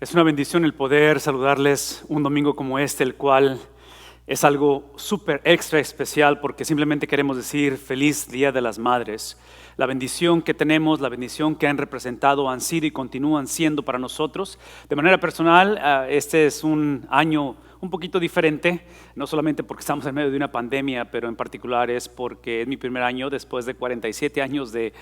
Es una bendición el poder saludarles un domingo como este, el cual es algo súper extra especial porque simplemente queremos decir feliz Día de las Madres. La bendición que tenemos, la bendición que han representado, han sido y continúan siendo para nosotros. De manera personal, este es un año un poquito diferente, no solamente porque estamos en medio de una pandemia, pero en particular es porque es mi primer año después de 47 años de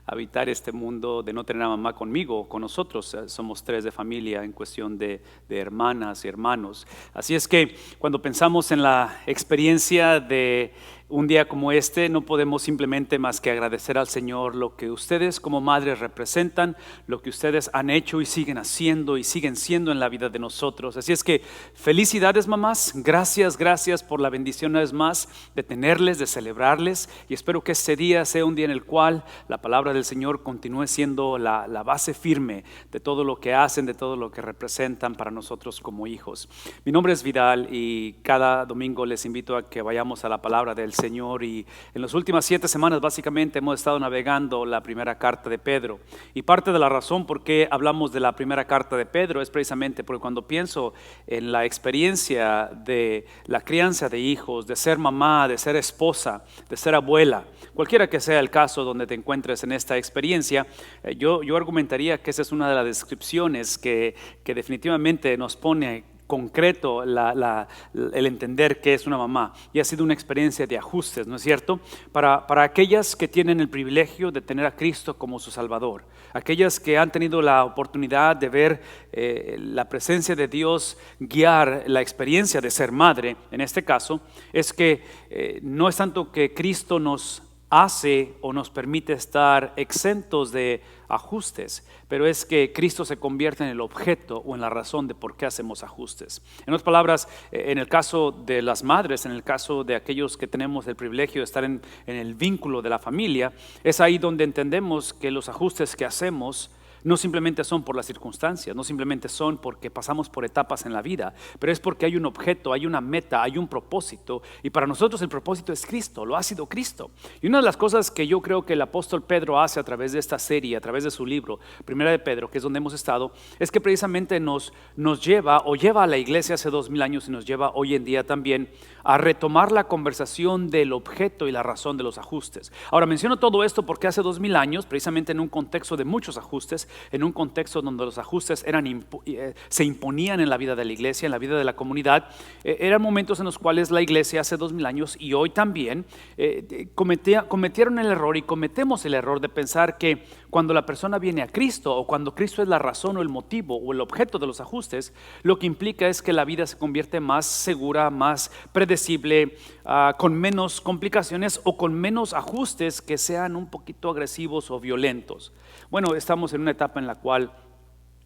habitar este mundo, de no tener a mamá conmigo, con nosotros. Somos 3 de familia en cuestión de hermanas y hermanos. Así es que cuando pensamos en la experiencia de un día como este, no podemos simplemente más que agradecer al Señor lo que ustedes como madres representan, lo que ustedes han hecho y siguen haciendo y siguen siendo en la vida de nosotros. Así es que felicidades, mamás, gracias por la bendición una vez más de tenerles, de celebrarles, y espero que este día sea un día en el cual la palabra del Señor continúe siendo la base firme de todo lo que hacen, de todo lo que representan para nosotros como hijos. Mi nombre es Vidal y cada domingo les invito a que vayamos a la palabra del Señor, y en las últimas 7 semanas básicamente hemos estado navegando la primera carta de Pedro, y parte de la razón por qué hablamos de la primera carta de Pedro es precisamente porque cuando pienso en la experiencia de la crianza de hijos, de ser mamá, de ser esposa, de ser abuela, cualquiera que sea el caso donde te encuentres en esta experiencia, yo argumentaría que esa es una de las descripciones que definitivamente nos pone concreto el entender qué es una mamá, y ha sido una experiencia de ajustes, ¿no es cierto? Para aquellas que tienen el privilegio de tener a Cristo como su Salvador, aquellas que han tenido la oportunidad de ver la presencia de Dios guiar la experiencia de ser madre, en este caso, es que no es tanto que Cristo nos hace o nos permite estar exentos de ajustes, pero es que Cristo se convierte en el objeto o en la razón de por qué hacemos ajustes. En otras palabras, en el caso de las madres, en el caso de aquellos que tenemos el privilegio de estar en el vínculo de la familia, es ahí donde entendemos que los ajustes que hacemos no simplemente son por las circunstancias, no simplemente son porque pasamos por etapas en la vida, pero es porque hay un objeto, hay una meta, hay un propósito, y para nosotros el propósito es Cristo, lo ha sido Cristo. Y una de las cosas que yo creo que el apóstol Pedro hace a través de esta serie, a través de su libro, Primera de Pedro, que es donde hemos estado, es que precisamente nos lleva a la iglesia hace 2000 años y nos lleva hoy en día también a retomar la conversación del objeto y la razón de los ajustes. Ahora menciono todo esto porque hace 2000 años, precisamente en un contexto de muchos ajustes, en un contexto donde los ajustes se imponían en la vida de la iglesia, en la vida de la comunidad, eran momentos en los cuales la iglesia hace 2000 años y hoy también cometieron el error y cometemos el error de pensar que cuando la persona viene a Cristo o cuando Cristo es la razón o el motivo o el objeto de los ajustes, lo que implica es que la vida se convierte más segura, más predecible, con menos complicaciones o con menos ajustes que sean un poquito agresivos o violentos. Bueno, estamos en una etapa en la cual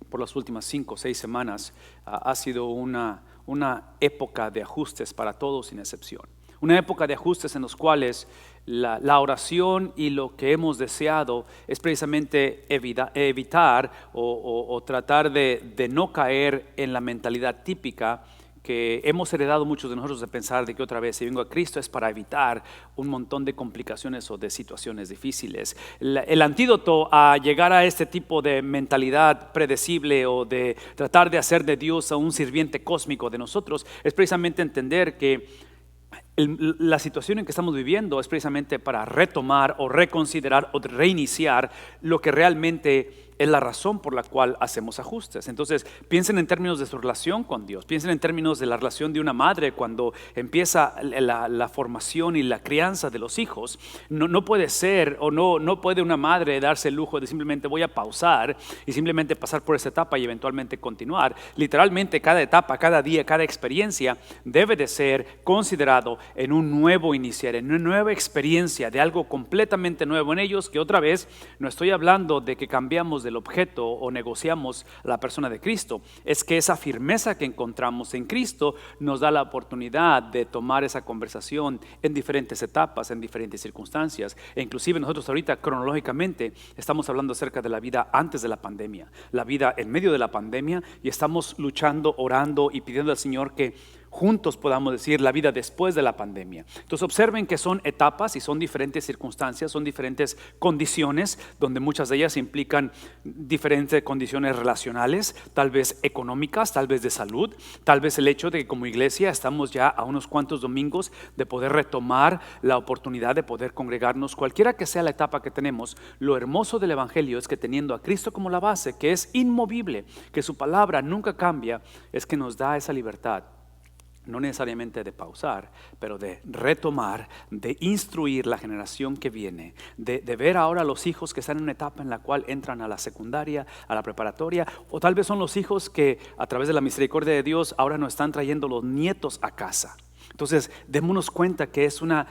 por las últimas 5 o 6 semanas ha sido una época de ajustes para todos sin excepción. Una época de ajustes en los cuales la oración y lo que hemos deseado es precisamente evitar o tratar de no caer en la mentalidad típica que hemos heredado muchos de nosotros de pensar de que otra vez si vengo a Cristo es para evitar un montón de complicaciones o de situaciones difíciles. El antídoto a llegar a este tipo de mentalidad predecible o de tratar de hacer de Dios a un sirviente cósmico de nosotros es precisamente entender que la situación en que estamos viviendo es precisamente para retomar o reconsiderar o reiniciar lo que realmente es la razón por la cual hacemos ajustes. Entonces, piensen en términos de su relación con Dios, piensen en términos de la relación de una madre cuando empieza la formación y la crianza de los hijos. No puede ser o no puede una madre darse el lujo de simplemente voy a pausar y simplemente pasar por esa etapa y eventualmente continuar. Literalmente cada etapa, cada día, cada experiencia debe de ser considerado en un nuevo iniciar, en una nueva experiencia de algo completamente nuevo en ellos, que otra vez no estoy hablando de que cambiamos del objeto o negociamos la persona de Cristo, es que esa firmeza que encontramos en Cristo nos da la oportunidad de tomar esa conversación en diferentes etapas, en diferentes circunstancias, e inclusive nosotros ahorita cronológicamente estamos hablando acerca de la vida antes de la pandemia, la vida en medio de la pandemia, y estamos luchando, orando y pidiendo al Señor que juntos podamos decir la vida después de la pandemia. Entonces observen que son etapas y son diferentes circunstancias, son diferentes condiciones, donde muchas de ellas implican diferentes condiciones relacionales, tal vez económicas, tal vez de salud, tal vez el hecho de que como iglesia estamos ya a unos cuantos domingos de poder retomar la oportunidad de poder congregarnos, cualquiera que sea la etapa que tenemos. Lo hermoso del evangelio es que teniendo a Cristo como la base, que es inmovible, que su palabra nunca cambia, es que nos da esa libertad, no necesariamente de pausar, pero de retomar, de instruir la generación que viene, de ver ahora a los hijos que están en una etapa en la cual entran a la secundaria, a la preparatoria, o tal vez son los hijos que a través de la misericordia de Dios ahora nos están trayendo los nietos a casa. Entonces, démonos cuenta que es una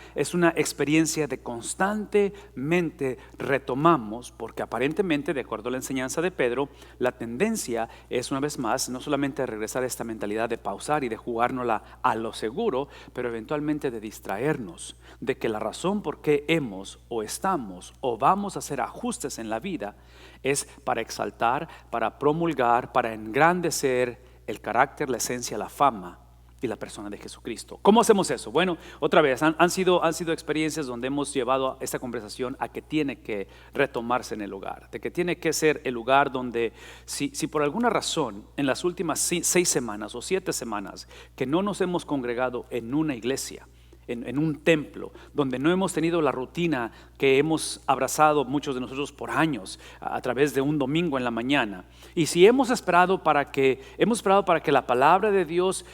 experiencia de constantemente retomamos, porque aparentemente, de acuerdo a la enseñanza de Pedro, la tendencia es una vez más no solamente regresar a esta mentalidad de pausar y de jugárnosla a lo seguro, pero eventualmente de distraernos, de que la razón por qué hemos o estamos o vamos a hacer ajustes en la vida es para exaltar, para promulgar, para engrandecer el carácter, la esencia, la fama y la persona de Jesucristo. ¿Cómo hacemos eso? Bueno, otra vez, han sido experiencias donde hemos llevado esta conversación a que tiene que retomarse en el hogar, de que tiene que ser el lugar donde si por alguna razón en las últimas 6 semanas o 7 semanas que no nos hemos congregado en una iglesia, en un templo, donde no hemos tenido la rutina que hemos abrazado muchos de nosotros por años a través de un domingo en la mañana, y si hemos esperado para que la palabra de Dios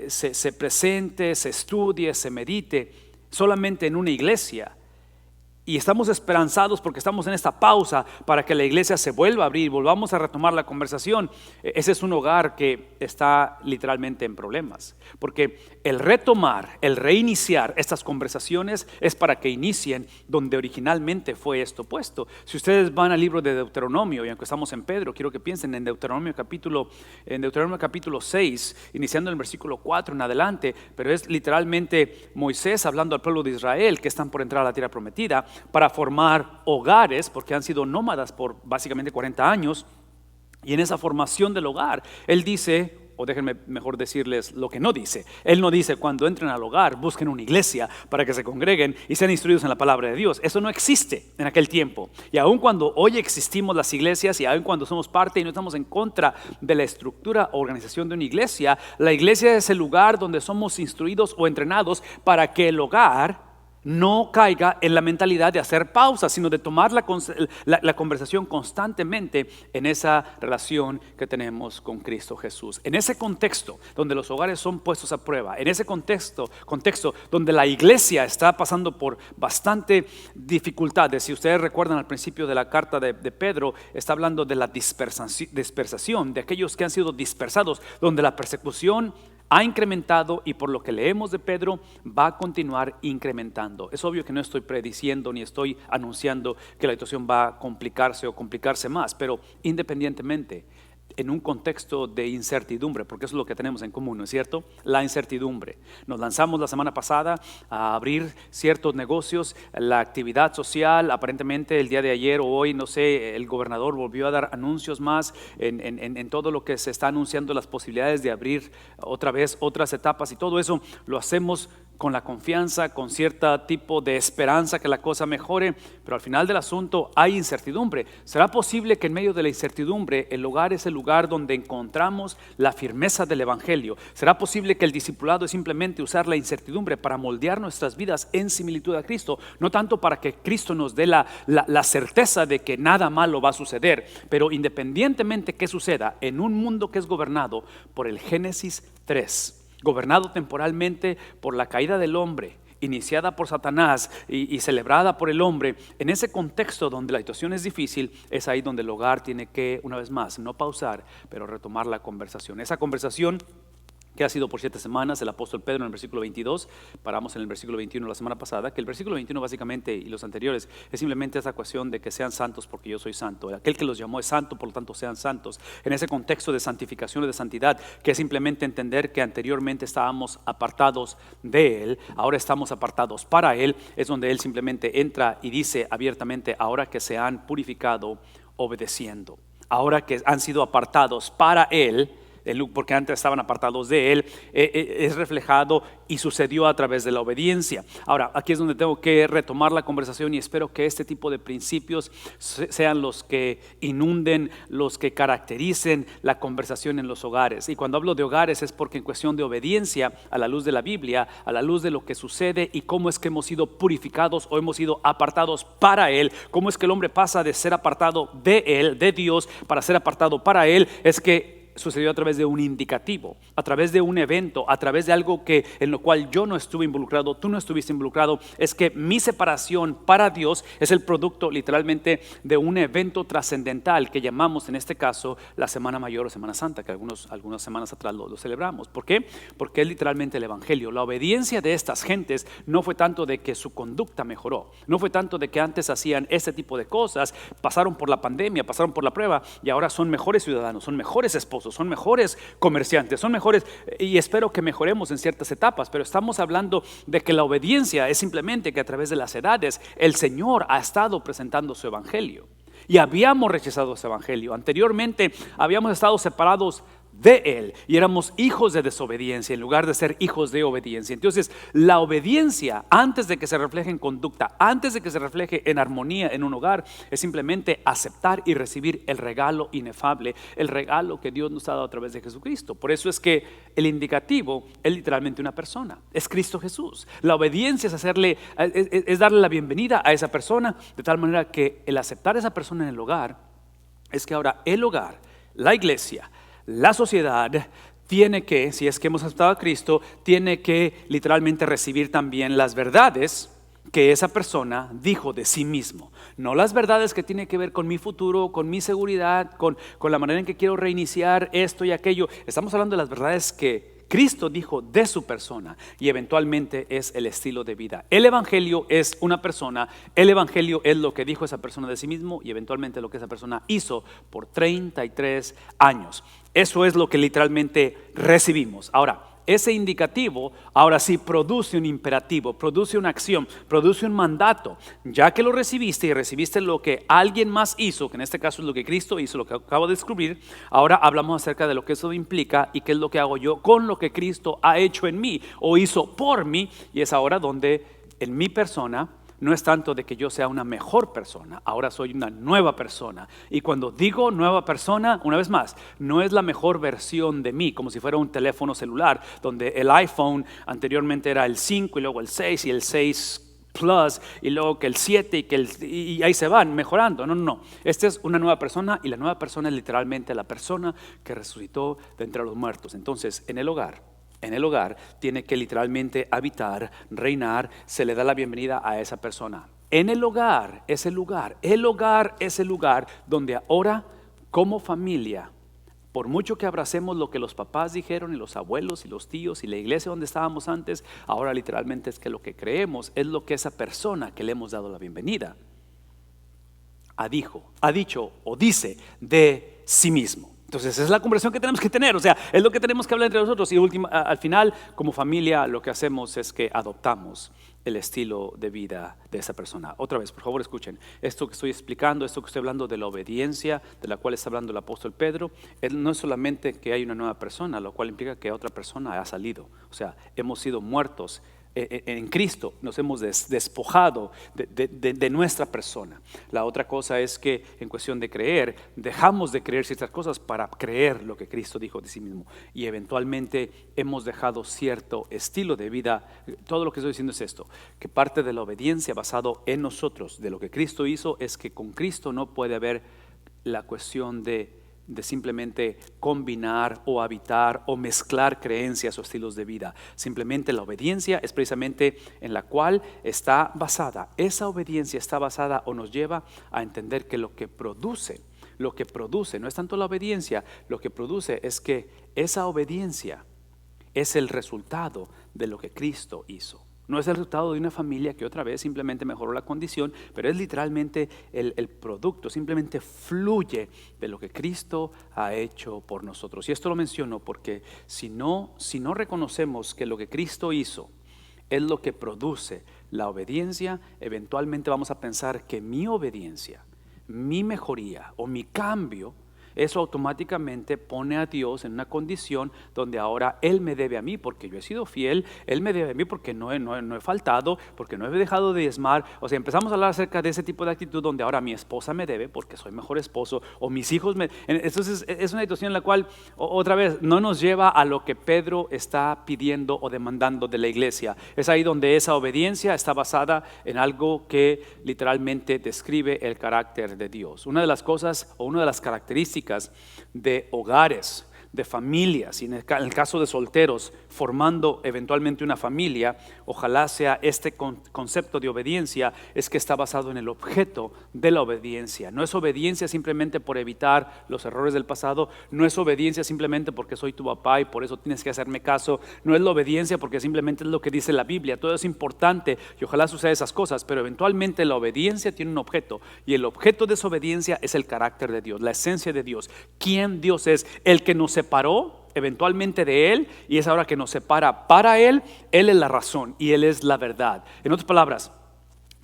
se presente, se estudie, se medite solamente en una iglesia, y estamos esperanzados porque estamos en esta pausa para que la iglesia se vuelva a abrir, volvamos a retomar la conversación, ese es un hogar que está literalmente en problemas, porque el retomar, el reiniciar estas conversaciones es para que inicien donde originalmente fue esto puesto. Si ustedes van al libro de Deuteronomio, y aunque estamos en Pedro, quiero que piensen en Deuteronomio capítulo 6, iniciando en el versículo 4 en adelante, pero es literalmente Moisés hablando al pueblo de Israel que están por entrar a la tierra prometida, para formar hogares, porque han sido nómadas por básicamente 40 años, y en esa formación del hogar, él dice, o déjenme mejor decirles lo que no dice, él no dice cuando entren al hogar, busquen una iglesia para que se congreguen y sean instruidos en la palabra de Dios. Eso no existe en aquel tiempo, y aun cuando hoy existimos las iglesias, y aun cuando somos parte y no estamos en contra de la estructura o organización de una iglesia, la iglesia es el lugar donde somos instruidos o entrenados para que el hogar no caiga en la mentalidad de hacer pausas, sino de tomar la conversación constantemente en esa relación que tenemos con Cristo Jesús. En ese contexto donde los hogares son puestos a prueba, en ese contexto donde la iglesia está pasando por bastante dificultades. Si ustedes recuerdan al principio de la carta de Pedro, está hablando de la dispersación de aquellos que han sido dispersados, donde la persecución ha incrementado, y por lo que leemos de Pedro va a continuar incrementando. Es obvio que no estoy prediciendo ni estoy anunciando que la situación va a complicarse o complicarse más, pero independientemente, en un contexto de incertidumbre, porque eso es lo que tenemos en común, ¿no es cierto? La incertidumbre. Nos lanzamos la semana pasada a abrir ciertos negocios, la actividad social, aparentemente el día de ayer o hoy, no sé, el gobernador volvió a dar anuncios más en todo lo que se está anunciando, las posibilidades de abrir otra vez otras etapas, y todo eso lo hacemos con la confianza, con cierto tipo de esperanza que la cosa mejore, pero al final del asunto hay incertidumbre. ¿Será posible que en medio de la incertidumbre el hogar es el lugar donde encontramos la firmeza del evangelio? ¿Será posible que el discipulado es simplemente usar la incertidumbre para moldear nuestras vidas en similitud a Cristo? No tanto para que Cristo nos dé la certeza de que nada malo va a suceder, pero independientemente que suceda en un mundo que es gobernado por el Génesis 3, gobernado temporalmente por la caída del hombre, iniciada por Satanás y celebrada por el hombre, en ese contexto donde la situación es difícil, es ahí donde el hogar tiene que, una vez más, no pausar, pero retomar la conversación. Esa conversación que ha sido por 7 semanas, el apóstol Pedro en el versículo 22, paramos en el versículo 21 la semana pasada, que el versículo 21 básicamente y los anteriores es simplemente esa cuestión de que sean santos porque yo soy santo. Aquel que los llamó es santo, por lo tanto sean santos. En ese contexto de santificación y de santidad, que es simplemente entender que anteriormente estábamos apartados de Él, ahora estamos apartados para Él, es donde Él simplemente entra y dice abiertamente, ahora que se han purificado obedeciendo, ahora que han sido apartados para Él, porque antes estaban apartados de Él, es reflejado y sucedió a través de la obediencia. Ahora, aquí es donde tengo que retomar la conversación y espero que este tipo de principios sean los que inunden, los que caractericen la conversación en los hogares. Y cuando hablo de hogares es porque en cuestión de obediencia, a la luz de la Biblia, a la luz de lo que sucede y cómo es que hemos sido purificados o hemos sido apartados para Él, cómo es que el hombre pasa de ser apartado de Él, de Dios, para ser apartado para Él, es que sucedió a través de un indicativo, a través de un evento, a través de algo en lo cual yo no estuve involucrado, tú no estuviste involucrado. Es que mi separación para Dios es el producto literalmente de un evento trascendental que llamamos en este caso la Semana Mayor o Semana Santa, que algunas semanas atrás lo celebramos. ¿Por qué? Porque es literalmente el Evangelio. La obediencia de estas gentes no fue tanto de que su conducta mejoró, no fue tanto de que antes hacían ese tipo de cosas, pasaron por la pandemia, pasaron por la prueba y ahora son mejores ciudadanos, son mejores esposos, son mejores comerciantes, son mejores, y espero que mejoremos en ciertas etapas, pero estamos hablando de que la obediencia es simplemente que a través de las edades el Señor ha estado presentando su evangelio y habíamos rechazado ese evangelio. Anteriormente habíamos estado separados de Él y éramos hijos de desobediencia en lugar de ser hijos de obediencia. Entonces la obediencia, antes de que se refleje en conducta, antes de que se refleje en armonía en un hogar, es simplemente aceptar y recibir el regalo inefable, el regalo que Dios nos ha dado a través de Jesucristo. Por eso es que el indicativo es literalmente una persona, es Cristo Jesús. La obediencia es darle la bienvenida a esa persona, de tal manera que el aceptar a esa persona en el hogar es que ahora el hogar, la iglesia, la sociedad tiene que, si es que hemos aceptado a Cristo, tiene que literalmente recibir también las verdades que esa persona dijo de sí mismo. No las verdades que tienen que ver con mi futuro, con mi seguridad, con la manera en que quiero reiniciar esto y aquello. Estamos hablando de las verdades que Cristo dijo de su persona y eventualmente es el estilo de vida. El evangelio es una persona, el evangelio es lo que dijo esa persona de sí mismo y eventualmente lo que esa persona hizo por 33 años. Eso es lo que literalmente recibimos. Ahora, ese indicativo ahora sí produce un imperativo, produce una acción, produce un mandato. Ya que lo recibiste y recibiste lo que alguien más hizo, que en este caso es lo que Cristo hizo, lo que acabo de descubrir, ahora hablamos acerca de lo que eso implica y qué es lo que hago yo con lo que Cristo ha hecho en mí o hizo por mí. Y es ahora donde en mi persona no es tanto de que yo sea una mejor persona, ahora soy una nueva persona. Y cuando digo nueva persona, una vez más, no es la mejor versión de mí, como si fuera un teléfono celular, donde el iPhone anteriormente era el 5 y luego el 6 y el 6 Plus y luego que el 7 y ahí se van mejorando. No. Esta es una nueva persona y la nueva persona es literalmente la persona que resucitó de entre los muertos. Entonces, en el hogar tiene que literalmente habitar, reinar, se le da la bienvenida a esa persona. En el hogar es el lugar donde ahora como familia, por mucho que abracemos lo que los papás dijeron y los abuelos y los tíos y la iglesia donde estábamos antes, ahora literalmente es que lo que creemos es lo que esa persona que le hemos dado la bienvenida ha dicho o dice de sí mismo. Entonces esa es la conversación que tenemos que tener, o sea, es lo que tenemos que hablar entre nosotros y al final como familia lo que hacemos es que adoptamos el estilo de vida de esa persona. Otra vez, por favor escuchen, esto que estoy explicando, esto que estoy hablando de la obediencia de la cual está hablando el apóstol Pedro, no es solamente que hay una nueva persona, lo cual implica que otra persona ha salido, o sea, hemos sido muertos en Cristo, nos hemos despojado de nuestra persona. La otra cosa es que en cuestión de creer, dejamos de creer ciertas cosas para creer lo que Cristo dijo de sí mismo y eventualmente hemos dejado cierto estilo de vida. Todo lo que estoy diciendo es esto, que parte de la obediencia basado en nosotros, de lo que Cristo hizo, es que con Cristo no puede haber la cuestión de simplemente combinar o habitar o mezclar creencias o estilos de vida. Simplemente la obediencia es precisamente en la cual está basada. Esa obediencia está basada o nos lleva a entender que lo que produce no es tanto la obediencia, lo que produce es que esa obediencia es el resultado de lo que Cristo hizo. No es el resultado de una familia que otra vez simplemente mejoró la condición, pero es literalmente el producto, simplemente fluye de lo que Cristo ha hecho por nosotros. Y esto lo menciono porque si no reconocemos que lo que Cristo hizo es lo que produce la obediencia, eventualmente vamos a pensar que mi obediencia, mi mejoría o mi cambio eso automáticamente pone a Dios en una condición donde ahora Él me debe a mí porque yo he sido fiel, Él me debe a mí porque no he faltado, porque no he dejado de diezmar. O sea, empezamos a hablar acerca de ese tipo de actitud donde ahora mi esposa me debe porque soy mejor esposo, o mis hijos me... Entonces es una situación en la cual, otra vez, no nos lleva a lo que Pedro está pidiendo o demandando de la iglesia. Es ahí donde esa obediencia está basada en algo que literalmente describe el carácter de Dios. Una de las cosas o una de las características de hogares, de familias, y en el caso de solteros formando eventualmente una familia, ojalá sea este concepto de obediencia, es que está basado en el objeto de la obediencia. No es obediencia simplemente por evitar los errores del pasado, no es obediencia simplemente porque soy tu papá y por eso tienes que hacerme caso, no es la obediencia porque simplemente es lo que dice la Biblia. Todo es importante y ojalá suceda esas cosas, pero eventualmente la obediencia tiene un objeto, y el objeto de esa obediencia es el carácter de Dios, la esencia de Dios, quién Dios es, el que nos separó eventualmente de Él, y es ahora que nos separa para Él. Él es la razón y Él es la verdad. En otras palabras,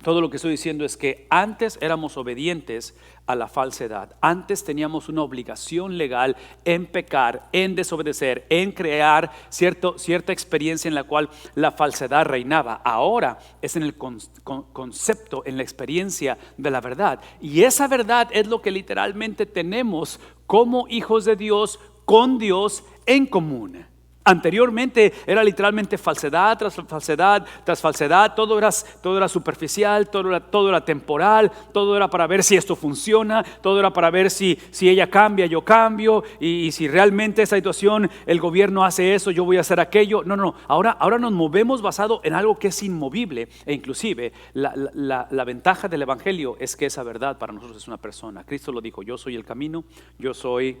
todo lo que estoy diciendo es que antes éramos obedientes a la falsedad. Antes teníamos una obligación legal en pecar, en desobedecer, en crear cierta experiencia en la cual la falsedad reinaba. Ahora es en el concepto, en la experiencia de la verdad. Y esa verdad es lo que literalmente tenemos como hijos de Dios, con Dios en común. Anteriormente era literalmente falsedad tras falsedad tras falsedad. Todo era superficial, todo era temporal, todo era para ver si esto funciona, todo era para ver si ella cambia, yo cambio, y si realmente esa situación, el gobierno hace eso, yo voy a hacer aquello. No, ahora nos movemos basado en algo que es inmovible, e inclusive la ventaja del evangelio es que esa verdad para nosotros es una persona. Cristo lo dijo: yo soy el camino, yo soy...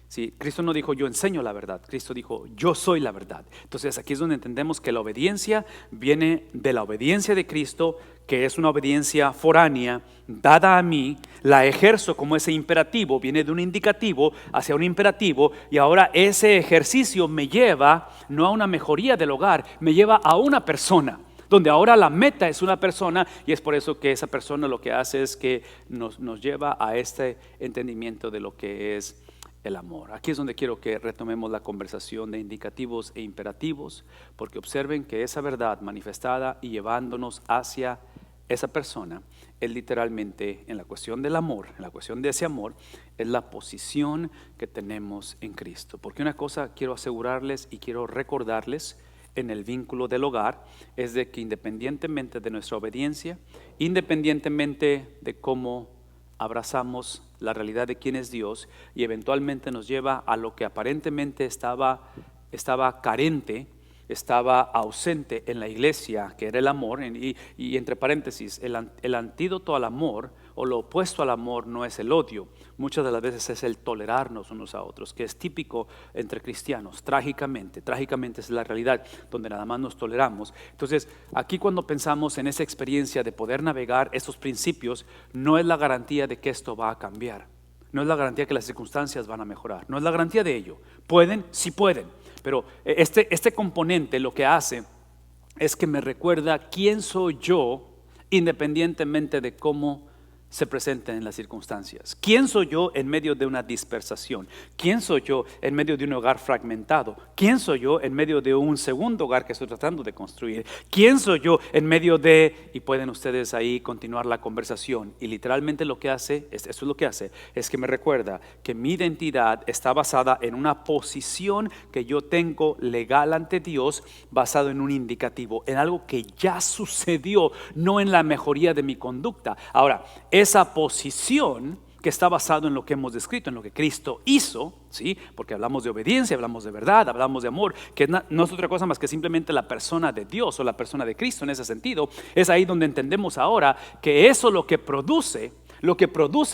Sí, Cristo no dijo yo enseño la verdad, Cristo dijo yo soy la verdad. Entonces aquí es donde entendemos que la obediencia viene de la obediencia de Cristo, que es una obediencia foránea, dada a mí, la ejerzo como ese imperativo, viene de un indicativo hacia un imperativo, y ahora ese ejercicio me lleva no a una mejoría del hogar, me lleva a una persona, donde ahora la meta es una persona, y es por eso que esa persona lo que hace es que nos lleva a este entendimiento de lo que es el amor. Aquí es donde quiero que retomemos la conversación de indicativos e imperativos, porque observen que esa verdad manifestada y llevándonos hacia esa persona es literalmente, en la cuestión del amor, en la cuestión de ese amor, es la posición que tenemos en Cristo. Porque una cosa quiero asegurarles y quiero recordarles en el vínculo del hogar, es de que independientemente de nuestra obediencia, independientemente de cómo abrazamos la realidad de quién es Dios, y eventualmente nos lleva a lo que aparentemente estaba carente, estaba ausente en la iglesia, que era el amor. Y entre paréntesis, el antídoto al amor, o lo opuesto al amor, no es el odio. Muchas de las veces es el tolerarnos unos a otros, que es típico entre cristianos. Trágicamente es la realidad, donde nada más nos toleramos. Entonces aquí, cuando pensamos en esa experiencia de poder navegar esos principios, no es la garantía de que esto va a cambiar, no es la garantía que las circunstancias van a mejorar, no es la garantía de ello. Pueden, sí pueden, pero este componente lo que hace es que me recuerda quién soy yo, independientemente de cómo se presenten en las circunstancias. ¿Quién soy yo en medio de una dispersación? ¿Quién soy yo en medio de un hogar fragmentado? ¿Quién soy yo en medio de un segundo hogar que estoy tratando de construir? ¿Quién soy yo en medio de... Y pueden ustedes ahí continuar la conversación. Y literalmente lo que hace, eso es lo que hace, es que me recuerda que mi identidad está basada en una posición que yo tengo legal ante Dios, basado en un indicativo, en algo que ya sucedió, no en la mejoría de mi conducta. Ahora, esa posición que está basado en lo que hemos descrito, en lo que Cristo hizo, ¿sí? Porque hablamos de obediencia, hablamos de verdad, hablamos de amor, que no es otra cosa más que simplemente la persona de Dios o la persona de Cristo. En ese sentido, es ahí donde entendemos ahora que eso lo que produce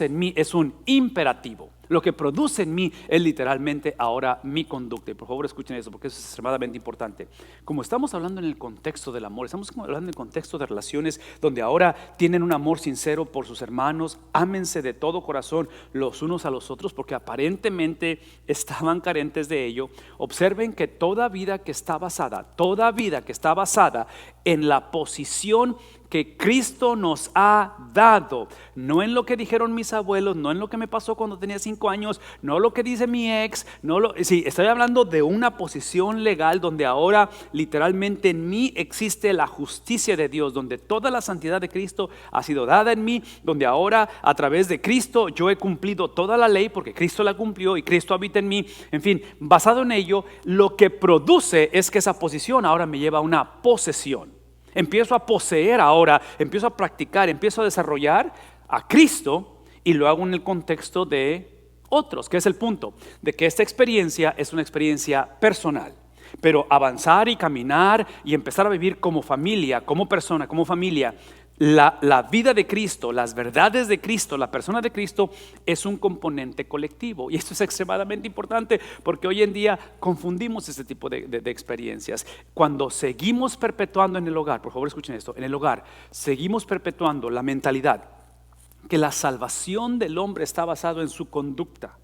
en mí es un imperativo. Lo que produce en mí es literalmente ahora mi conducta. Y por favor escuchen eso, porque eso es extremadamente importante. Como estamos hablando en el contexto del amor, estamos hablando en el contexto de relaciones donde ahora tienen un amor sincero por sus hermanos, ámense de todo corazón los unos a los otros, porque aparentemente estaban carentes de ello. Observen que toda vida que está basada en la posición que Cristo nos ha dado, no en lo que dijeron mis abuelos, no en lo que me pasó cuando tenía 5 años, no lo que dice mi ex, sí, estoy hablando de una posición legal donde ahora literalmente en mí existe la justicia de Dios, donde toda la santidad de Cristo ha sido dada en mí, donde ahora a través de Cristo yo he cumplido toda la ley porque Cristo la cumplió y Cristo habita en mí. En fin, basado en ello, lo que produce es que esa posición ahora me lleva a una posesión. Empiezo a poseer ahora, empiezo a practicar, empiezo a desarrollar a Cristo y lo hago en el contexto de otros, que es el punto de que esta experiencia es una experiencia personal. Pero avanzar y caminar y empezar a vivir como familia, como persona, como familia, la vida de Cristo, las verdades de Cristo, la persona de Cristo es un componente colectivo. Y esto es extremadamente importante porque hoy en día confundimos este tipo de experiencias. Cuando seguimos perpetuando en el hogar, por favor escuchen esto, en el hogar seguimos perpetuando la mentalidad que la salvación del hombre está basado en su conducta.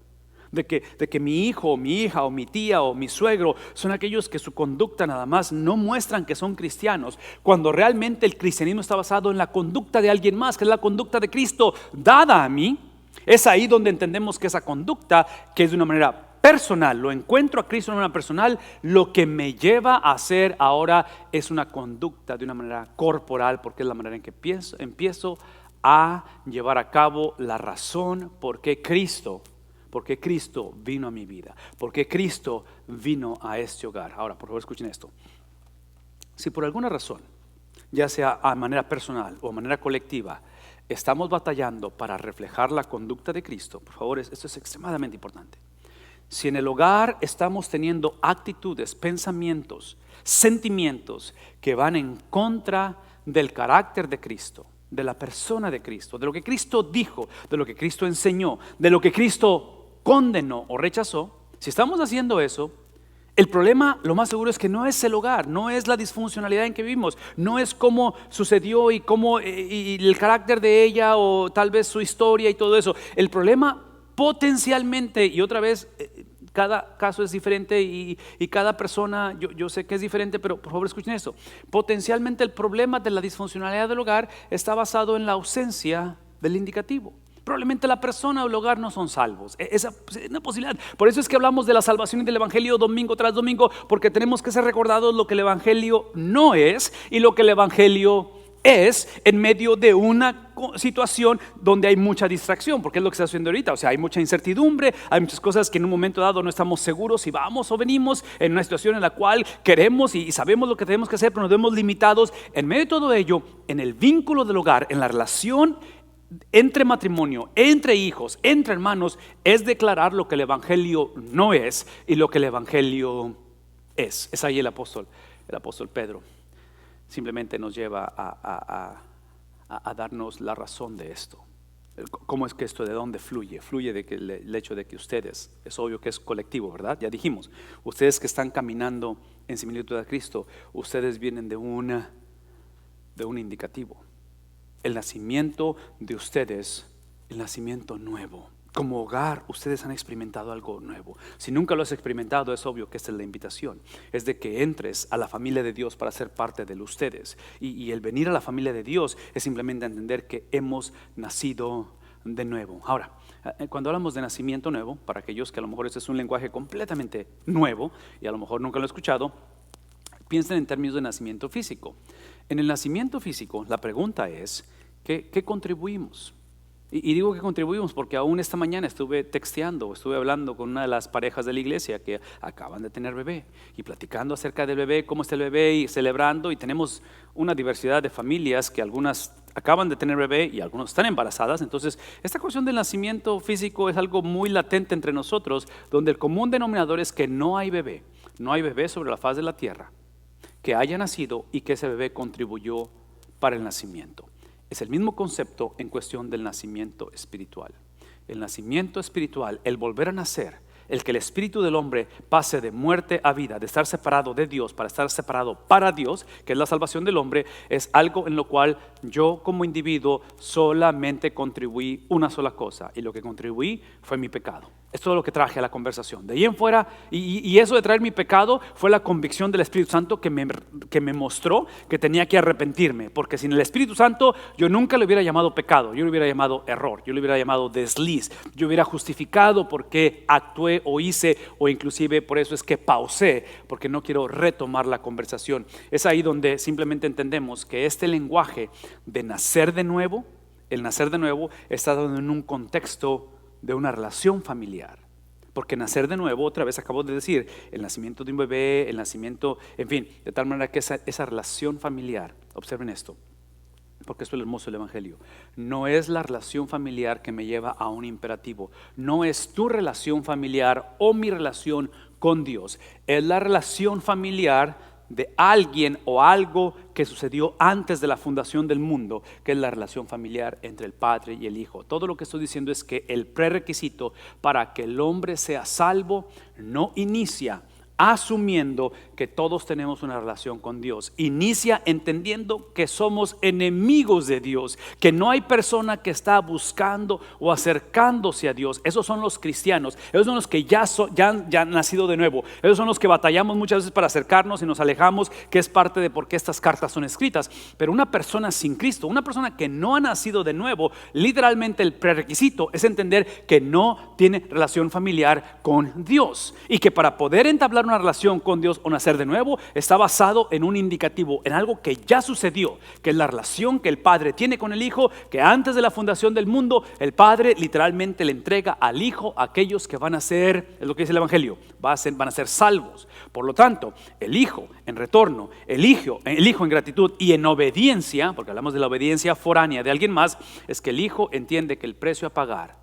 De que mi hijo o mi hija o mi tía o mi suegro son aquellos que su conducta nada más no muestran que son cristianos, cuando realmente el cristianismo está basado en la conducta de alguien más, que es la conducta de Cristo dada a mí. Es ahí donde entendemos que esa conducta, que es de una manera personal, lo encuentro a Cristo de una manera personal, lo que me lleva a hacer ahora es una conducta de una manera corporal, porque es la manera en que empiezo a llevar a cabo la razón por qué Cristo vino a mi vida, porque Cristo vino a este hogar. Ahora, por favor, escuchen esto. Si por alguna razón, ya sea a manera personal o a manera colectiva, estamos batallando para reflejar la conducta de Cristo, por favor, esto es extremadamente importante. Si en el hogar estamos teniendo actitudes, pensamientos, sentimientos que van en contra del carácter de Cristo, de la persona de Cristo, de lo que Cristo dijo, de lo que Cristo enseñó, de lo que Cristo condenó o rechazó, si estamos haciendo eso, el problema lo más seguro es que no es el hogar, no es la disfuncionalidad en que vivimos, no es cómo sucedió y cómo y el carácter de ella o tal vez su historia y todo eso. El problema potencialmente, y otra vez cada caso es diferente y cada persona yo sé que es diferente, pero por favor escuchen esto. Potencialmente el problema de la disfuncionalidad del hogar está basado en la ausencia del indicativo. Probablemente la persona o el hogar no son salvos. Esa es una posibilidad. Por eso es que hablamos de la salvación y del evangelio domingo tras domingo, porque tenemos que ser recordados lo que el evangelio no es y lo que el evangelio es en medio de una situación donde hay mucha distracción, porque es lo que está haciendo ahorita. O sea, hay mucha incertidumbre, hay muchas cosas que en un momento dado no estamos seguros si vamos o venimos, en una situación en la cual queremos y sabemos lo que tenemos que hacer, pero nos vemos limitados. En medio de todo ello, en el vínculo del hogar, en la relación entre matrimonio, entre hijos, entre hermanos, es declarar lo que el evangelio no es y lo que el evangelio es. Es ahí el apóstol Pedro simplemente nos lleva a darnos la razón de esto. ¿Cómo es que esto de dónde fluye? Fluye de que el hecho de que ustedes, es obvio que es colectivo, ¿verdad? Ya dijimos, ustedes que están caminando en similitud a Cristo, ustedes vienen de un indicativo. El nacimiento de ustedes, el nacimiento nuevo. Como hogar, ustedes han experimentado algo nuevo. Si nunca lo has experimentado, es obvio que esta es la invitación. Es de que entres a la familia de Dios para ser parte de ustedes. Y el venir a la familia de Dios es simplemente entender que hemos nacido de nuevo. Ahora, cuando hablamos de nacimiento nuevo, para aquellos que a lo mejor este es un lenguaje completamente nuevo y a lo mejor nunca lo han escuchado, piensen en términos de nacimiento físico. En el nacimiento físico, la pregunta es, ¿qué contribuimos? Y digo que contribuimos porque aún esta mañana estuve hablando con una de las parejas de la iglesia que acaban de tener bebé y platicando acerca del bebé, cómo está el bebé y celebrando, y tenemos una diversidad de familias que algunas acaban de tener bebé y algunas están embarazadas. Entonces esta cuestión del nacimiento físico es algo muy latente entre nosotros, donde el común denominador es que no hay bebé sobre la faz de la tierra que haya nacido y que ese bebé contribuyó para el nacimiento. Es el mismo concepto en cuestión del nacimiento espiritual. El nacimiento espiritual, el volver a nacer, el que el espíritu del hombre pase de muerte a vida, de estar separado de Dios para estar separado para Dios, que es la salvación del hombre, es algo en lo cual yo como individuo solamente contribuí una sola cosa, y lo que contribuí fue mi pecado. Es todo lo que traje a la conversación. De ahí en fuera, y eso de traer mi pecado fue la convicción del Espíritu Santo que me mostró que tenía que arrepentirme. Porque sin el Espíritu Santo yo nunca le hubiera llamado pecado, yo le hubiera llamado error, yo le hubiera llamado desliz, yo hubiera justificado por qué actué o hice, o inclusive por eso es que pausé, porque no quiero retomar la conversación. Es ahí donde simplemente entendemos que este lenguaje de nacer de nuevo, el nacer de nuevo está dado en un contexto de una relación familiar. Porque nacer de nuevo, otra vez acabo de decir, el nacimiento de un bebé, el nacimiento, en fin, de tal manera que esa relación familiar, observen esto, porque esto es lo hermoso del Evangelio, no es la relación familiar que me lleva a un imperativo, no es tu relación familiar o mi relación con Dios, es la relación familiar de alguien o algo que sucedió antes de la fundación del mundo, que es la relación familiar entre el Padre y el Hijo. Todo lo que estoy diciendo es que el prerequisito para que el hombre sea salvo no inicia asumiendo que todos tenemos una relación con Dios. Inicia entendiendo que somos enemigos de Dios, que no hay persona que está buscando o acercándose a Dios. Esos son los cristianos, esos son los que ya han nacido de nuevo, esos son los que batallamos muchas veces para acercarnos y nos alejamos, que es parte de por qué estas cartas son escritas. Pero una persona sin Cristo, una persona que no ha nacido de nuevo, literalmente el prerequisito es entender que no tiene relación familiar con Dios, y que para poder entablar una relación con Dios o nacer de nuevo está basado en un indicativo, en algo que ya sucedió, que es la relación que el Padre tiene con el Hijo, que antes de la fundación del mundo el Padre literalmente le entrega al Hijo a aquellos que van a ser, es lo que dice el Evangelio, van a ser salvos. Por lo tanto, el Hijo en retorno, el Hijo en gratitud y en obediencia, porque hablamos de la obediencia foránea de alguien más, es que el Hijo entiende que el precio a pagar,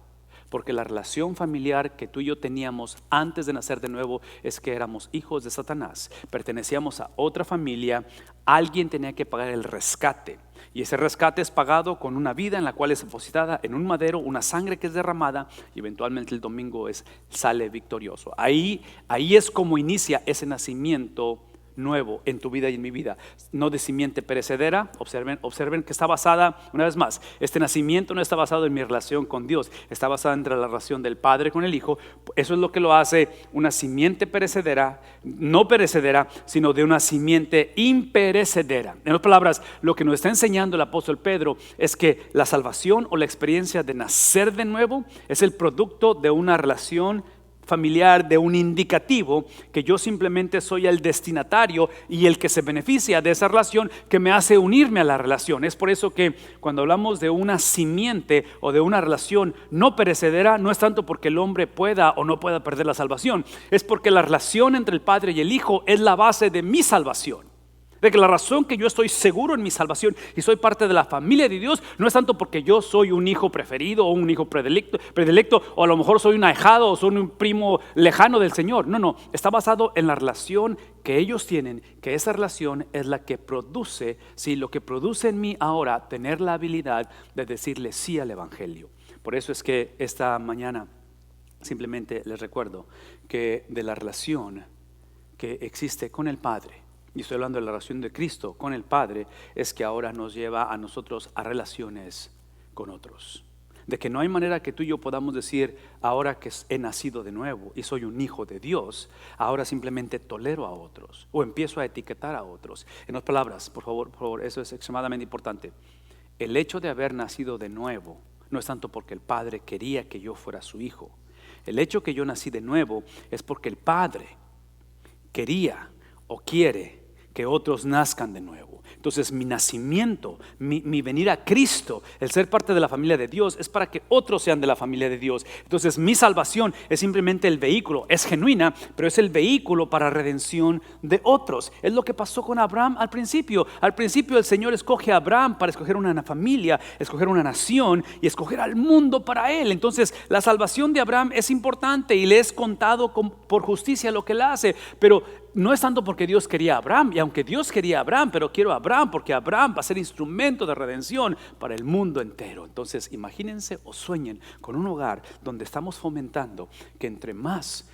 porque la relación familiar que tú y yo teníamos antes de nacer de nuevo es que éramos hijos de Satanás, pertenecíamos a otra familia, alguien tenía que pagar el rescate, y ese rescate es pagado con una vida en la cual es depositada en un madero, una sangre que es derramada, y eventualmente el domingo sale victorioso. Ahí es como inicia ese nacimiento nuevo en tu vida y en mi vida, no de simiente perecedera. Observen que está basada, una vez más, este nacimiento no está basado en mi relación con Dios, está basada entre la relación del Padre con el Hijo. Eso es lo que lo hace una simiente perecedera, no perecedera, sino de una simiente imperecedera. En otras palabras, lo que nos está enseñando el apóstol Pedro es que la salvación o la experiencia de nacer de nuevo es el producto de una relación familiar, de un indicativo, que yo simplemente soy el destinatario y el que se beneficia de esa relación, que me hace unirme a la relación. Es por eso que cuando hablamos de una simiente o de una relación no perecedera, no es tanto porque el hombre pueda o no pueda perder la salvación, es porque la relación entre el Padre y el Hijo es la base de mi salvación. De que la razón que yo estoy seguro en mi salvación y soy parte de la familia de Dios no es tanto porque yo soy un hijo preferido o un hijo predilecto, o a lo mejor soy un ahijado o soy un primo lejano del Señor. No, está basado en la relación que ellos tienen, que esa relación es la que produce, lo que produce en mí ahora tener la habilidad de decirle sí al Evangelio. Por eso es que esta mañana simplemente les recuerdo que de la relación que existe con el Padre, y estoy hablando de la relación de Cristo con el Padre, es que ahora nos lleva a nosotros a relaciones con otros. De que no hay manera que tú y yo podamos decir, ahora que he nacido de nuevo y soy un hijo de Dios, ahora simplemente tolero a otros o empiezo a etiquetar a otros. En otras palabras, por favor, eso es extremadamente importante. El hecho de haber nacido de nuevo no es tanto porque el Padre quería que yo fuera su hijo. El hecho que yo nací de nuevo es porque el Padre quería o quiere que otros nazcan de nuevo. Entonces mi nacimiento, mi venir a Cristo, el ser parte de la familia de Dios, es para que otros sean de la familia de Dios. Entonces mi salvación es simplemente el vehículo, es genuina, pero es el vehículo para redención de otros. Es lo que pasó con Abraham al principio. Al principio el Señor escoge a Abraham para escoger una familia, escoger una nación y escoger al mundo para él. Entonces la salvación de Abraham es importante y le es contado por justicia lo que él hace, pero no es tanto porque Dios quería a Abraham, y aunque Dios quería a Abraham, pero quiero a Abraham porque Abraham va a ser instrumento de redención para el mundo entero. Entonces imagínense o sueñen con un hogar donde estamos fomentando que entre más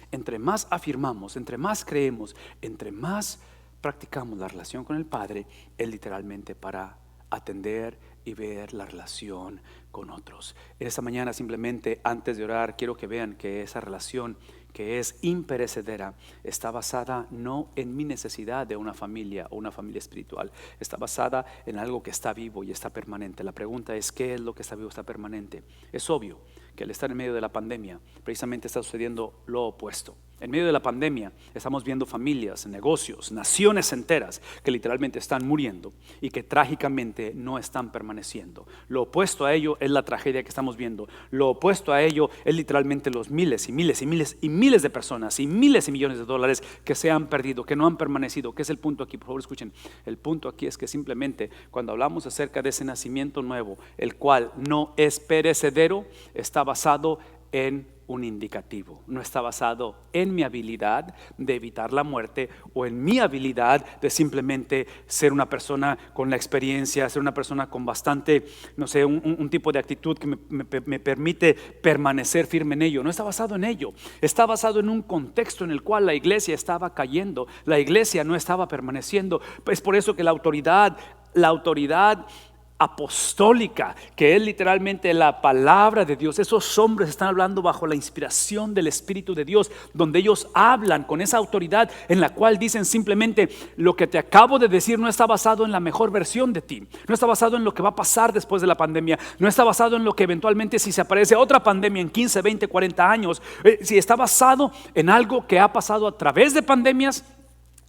afirmamos, entre más creemos, entre más practicamos la relación con el Padre, es literalmente para atender y ver la relación con otros. En esta mañana, simplemente antes de orar, quiero que vean que esa relación que es imperecedera está basada no en mi necesidad de una familia o una familia espiritual, está basada en algo que está vivo y está permanente. La pregunta es, ¿qué es lo que está vivo, está permanente? Es obvio que al estar en medio de la pandemia precisamente está sucediendo lo opuesto. En medio de la pandemia estamos viendo familias, negocios, naciones enteras que literalmente están muriendo y que trágicamente no están permaneciendo. Lo opuesto a ello es la tragedia que estamos viendo. Lo opuesto a ello es literalmente los miles y miles y miles y miles de personas y miles y millones de dólares que se han perdido, que no han permanecido. ¿Qué es el punto aquí? Por favor, escuchen. El punto aquí es que simplemente cuando hablamos acerca de ese nacimiento nuevo, el cual no es perecedero, está basado en un indicativo, no está basado en mi habilidad de evitar la muerte o en mi habilidad de simplemente ser una persona con la experiencia, ser una persona con bastante, no sé, un tipo de actitud que me permite permanecer firme en ello. No está basado en ello, está basado en un contexto en el cual la iglesia estaba cayendo, la iglesia no estaba permaneciendo. Es por eso que la autoridad apostólica, que es literalmente la palabra de Dios, esos hombres están hablando bajo la inspiración del Espíritu de Dios, donde ellos hablan con esa autoridad en la cual dicen simplemente: lo que te acabo de decir no está basado en la mejor versión de ti, no está basado en lo que va a pasar después de la pandemia, no está basado en lo que eventualmente si se aparece otra pandemia en 15, 20, 40 años, si está basado en algo que ha pasado a través de pandemias,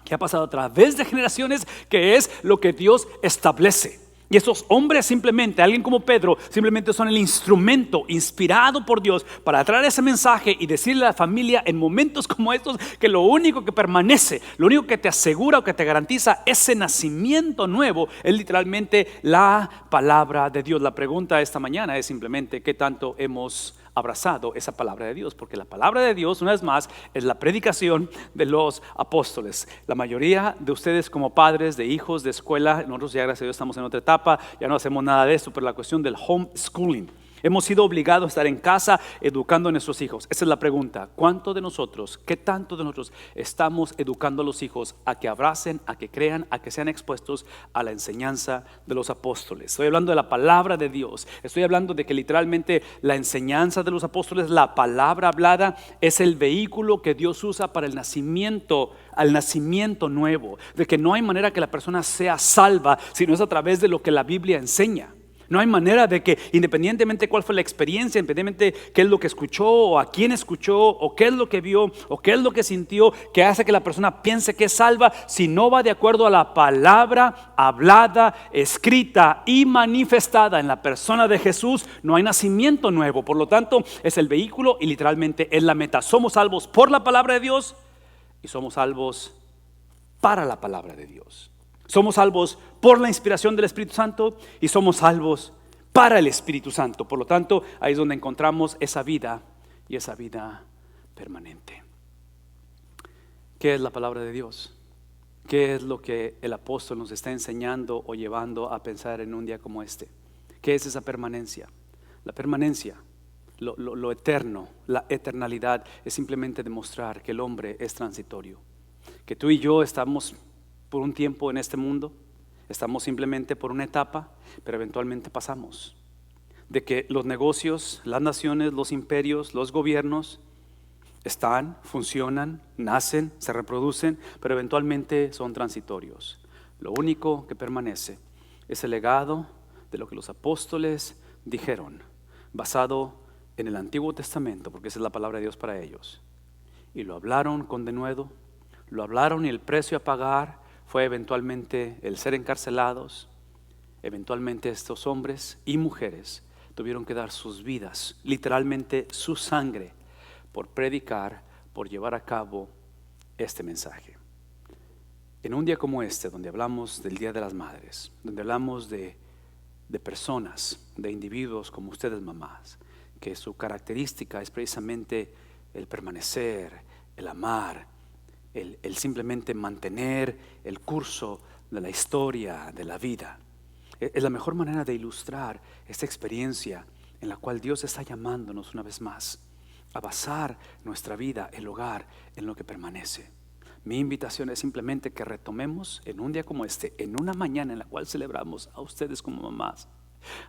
que ha pasado a través de generaciones, que es lo que Dios establece. Y esos hombres simplemente, alguien como Pedro, simplemente son el instrumento inspirado por Dios para traer ese mensaje y decirle a la familia en momentos como estos que lo único que permanece, lo único que te asegura o que te garantiza ese nacimiento nuevo es literalmente la palabra de Dios. La pregunta esta mañana es simplemente: ¿qué tanto hemos abrazado esa palabra de Dios? Porque la palabra de Dios, una vez más, es la predicación de los apóstoles. La mayoría de ustedes como padres de hijos de escuela, nosotros ya gracias a Dios estamos en otra etapa, ya no hacemos nada de esto, pero la cuestión del homeschooling, hemos sido obligados a estar en casa educando a nuestros hijos. Esa es la pregunta: ¿cuánto de nosotros, qué tanto de nosotros estamos educando a los hijos a que abracen, a que crean, a que sean expuestos a la enseñanza de los apóstoles? Estoy hablando de la palabra de Dios, estoy hablando de que literalmente la enseñanza de los apóstoles, la palabra hablada, es el vehículo que Dios usa para el nacimiento, al nacimiento nuevo, de que no hay manera que la persona sea salva si no es a través de lo que la Biblia enseña. No hay manera de que, independientemente cuál fue la experiencia, independientemente qué es lo que escuchó o a quién escuchó o qué es lo que vio o qué es lo que sintió, que hace que la persona piense que es salva, si no va de acuerdo a la palabra hablada, escrita y manifestada en la persona de Jesús, no hay nacimiento nuevo. Por lo tanto, es el vehículo y literalmente es la meta. Somos salvos por la palabra de Dios y somos salvos para la palabra de Dios. Somos salvos por la inspiración del Espíritu Santo y somos salvos para el Espíritu Santo. Por lo tanto, ahí es donde encontramos esa vida y esa vida permanente. ¿Qué es la palabra de Dios? ¿Qué es lo que el apóstol nos está enseñando o llevando a pensar en un día como este? ¿Qué es esa permanencia? La permanencia, lo eterno, la eternalidad, es simplemente demostrar que el hombre es transitorio, que tú y yo estamos por un tiempo en este mundo, estamos simplemente por una etapa, pero eventualmente pasamos. De que los negocios, las naciones, los imperios, los gobiernos están, funcionan, nacen, se reproducen, pero eventualmente son transitorios. Lo único que permanece es el legado de lo que los apóstoles dijeron, basado en el Antiguo Testamento, porque esa es la palabra de Dios para ellos. Y lo hablaron con denuedo, lo hablaron, y el precio a pagar fue eventualmente el ser encarcelados. Eventualmente estos hombres y mujeres tuvieron que dar sus vidas, literalmente su sangre, por predicar, por llevar a cabo este mensaje. En un día como este, donde hablamos del Día de las Madres, donde hablamos de personas, de individuos como ustedes mamás, que su característica es precisamente el permanecer, el amar, el simplemente mantener el curso de la historia, de la vida. Es la mejor manera de ilustrar esta experiencia en la cual Dios está llamándonos una vez más a basar nuestra vida, el hogar, en lo que permanece. Mi invitación es simplemente que retomemos en un día como este, en una mañana en la cual celebramos a ustedes como mamás,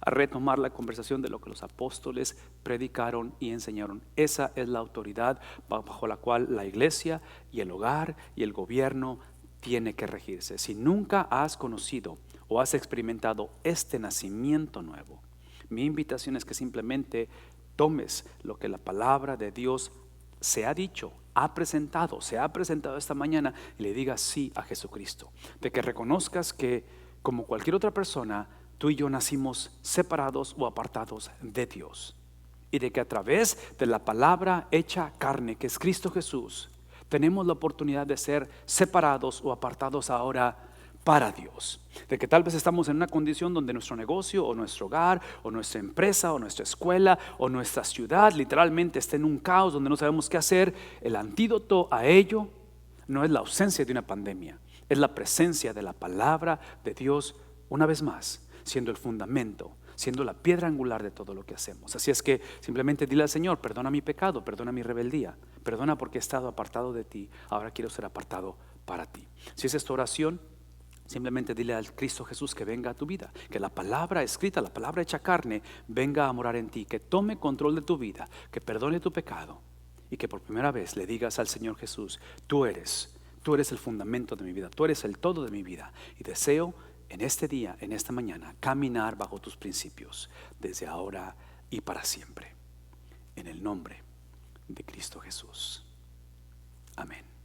a retomar la conversación de lo que los apóstoles predicaron y enseñaron. Esa es la autoridad bajo la cual la iglesia y el hogar y el gobierno tiene que regirse. Si nunca has conocido o has experimentado este nacimiento nuevo, mi invitación es que simplemente tomes lo que la palabra de Dios se ha dicho, se ha presentado esta mañana, y le digas sí a Jesucristo. De que reconozcas que, como cualquier otra persona, tú y yo nacimos separados o apartados de Dios. Y de que a través de la palabra hecha carne, que es Cristo Jesús, tenemos la oportunidad de ser separados o apartados ahora para Dios. De que tal vez estamos en una condición donde nuestro negocio o nuestro hogar o nuestra empresa o nuestra escuela o nuestra ciudad literalmente está en un caos donde no sabemos qué hacer. El antídoto a ello no es la ausencia de una pandemia, es la presencia de la palabra de Dios una vez más, siendo el fundamento, siendo la piedra angular de todo lo que hacemos. Así es que simplemente dile al Señor: perdona mi pecado, perdona mi rebeldía, perdona porque he estado apartado de ti, ahora quiero ser apartado para ti. Si esa es tu oración, simplemente dile al Cristo Jesús que venga a tu vida, que la palabra escrita, la palabra hecha carne, venga a morar en ti, que tome control de tu vida, que perdone tu pecado y que por primera vez le digas al Señor Jesús: tú eres el fundamento de mi vida, tú eres el todo de mi vida, y deseo en este día, en esta mañana, caminar bajo tus principios desde ahora y para siempre. En el nombre de Cristo Jesús. Amén.